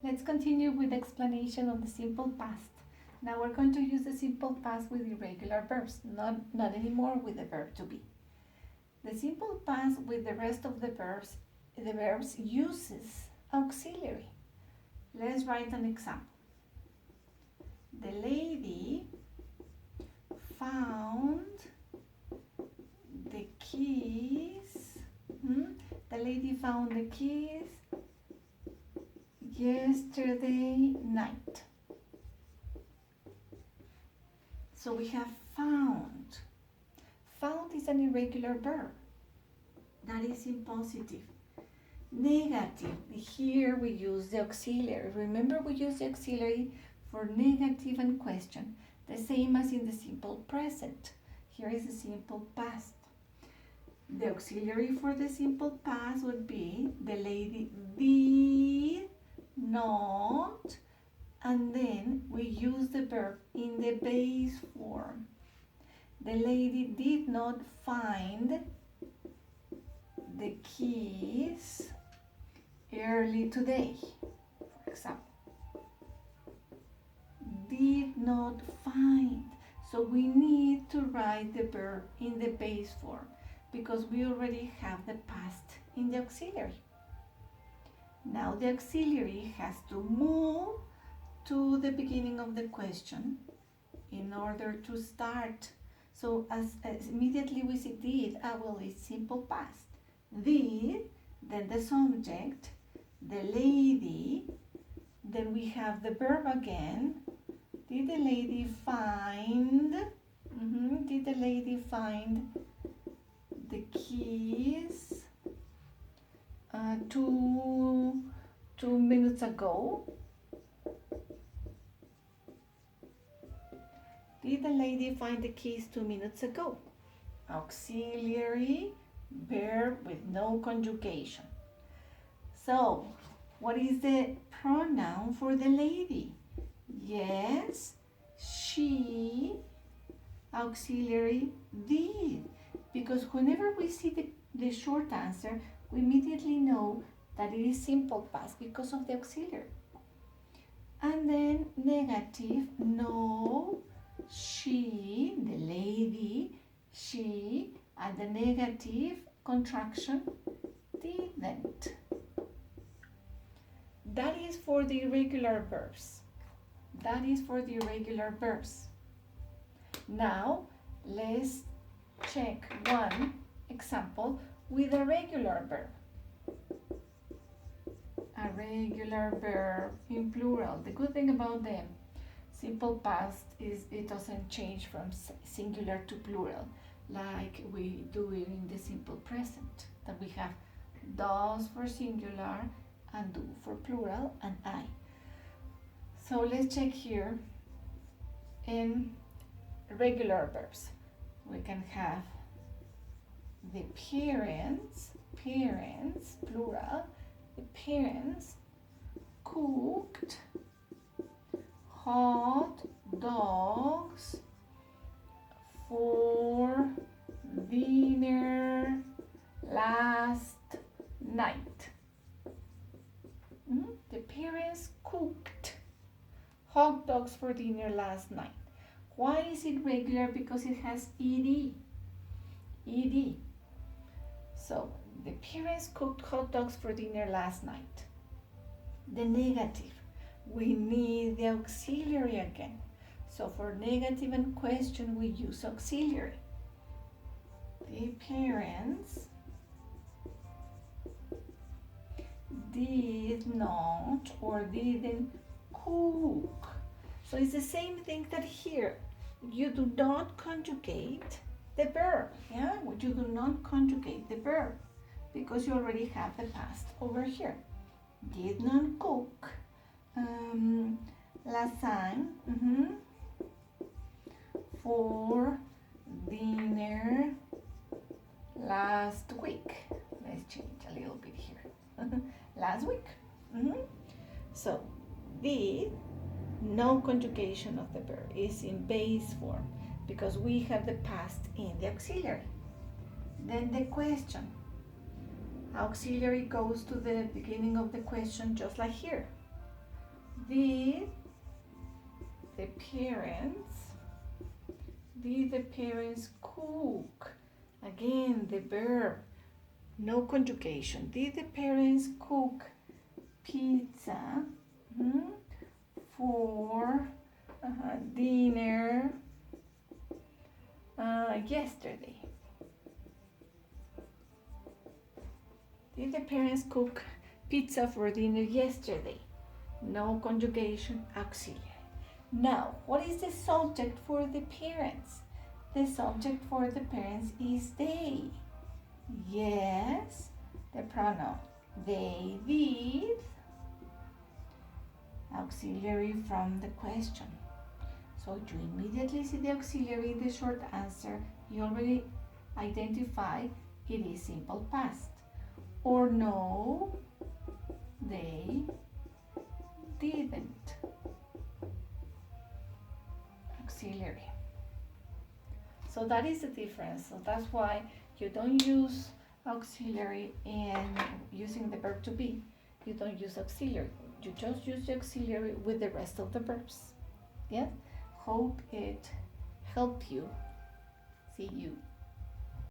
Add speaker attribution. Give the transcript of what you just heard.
Speaker 1: Let's continue with the explanation of the simple past. Now we're going to use the simple past with irregular verbs, not anymore with the verb to be. The simple past with the rest of the verbs uses auxiliary. Let's write an example. The lady found the keys. The lady found the keys yesterday night. So we have found. Found is an irregular verb. That is in positive. Negative. Here we use the auxiliary. Remember, we use the auxiliary for negative and question, the same as in the simple present. Here is the simple past. The auxiliary for the simple past would be the lady did not, and then we use the verb in the base form. The lady did not find the keys early today, for example. Did not find. So we need to write the verb in the base form because we already have the past in the auxiliary. Now the auxiliary has to move to the beginning of the question in order to start. So as immediately we see did, well, it's simple past. Did, then the subject, the lady, then we have the verb again. Did the lady find, did the lady find the keys 2 minutes ago? Did the lady find the keys 2 minutes ago? Auxiliary verb with no conjugation. So, what is the pronoun for the lady? Yes, she, auxiliary did. Because whenever we see the short answer, we immediately know that it is simple past because of the auxiliary. And then negative, no, she, the lady, she, and the negative contraction didn't. That is for the irregular verbs. That is for the irregular verbs. Now, let's check one example with a regular verb. A regular verb in plural. The good thing about the simple past is it doesn't change from singular to plural like we do in the simple present, that we have does for singular and do for plural and I. So let's check here in regular verbs. We can have the parents, plural, the parents cooked hot dogs for dinner last night. The parents cooked hot dogs for dinner last night. Why is it regular? Because it has ed. So the parents cooked hot dogs for dinner last night. The negative, we need the auxiliary again. So for negative and question, we use auxiliary. The parents did not or didn't cook. So it's the same thing that here. You do not conjugate the verb. Yeah, you do not conjugate the verb because you already have the past over here. Did not cook lasagna for dinner last week. Let's change a little bit here. Last week. So, did, no conjugation of the verb, is in base form because we have the past in the auxiliary. Then the question. Auxiliary goes to the beginning of the question just like here. Did the parents cook? Again, the verb, no conjugation. Did the parents cook pizza for dinner yesterday? Did the parents cook pizza for dinner yesterday? No conjugation, auxiliary. Now, what is the subject for the parents? The subject for the parents is they. Yes, the pronoun they did, auxiliary from the question. So you immediately see the auxiliary in the short answer. You already identify it is simple past. Or no, they didn't. Auxiliary. So that is the difference. So that's why you don't use auxiliary in using the verb to be. You don't use auxiliary. You just use the auxiliary with the rest of the verbs. Yeah? Hope it helped you. See you.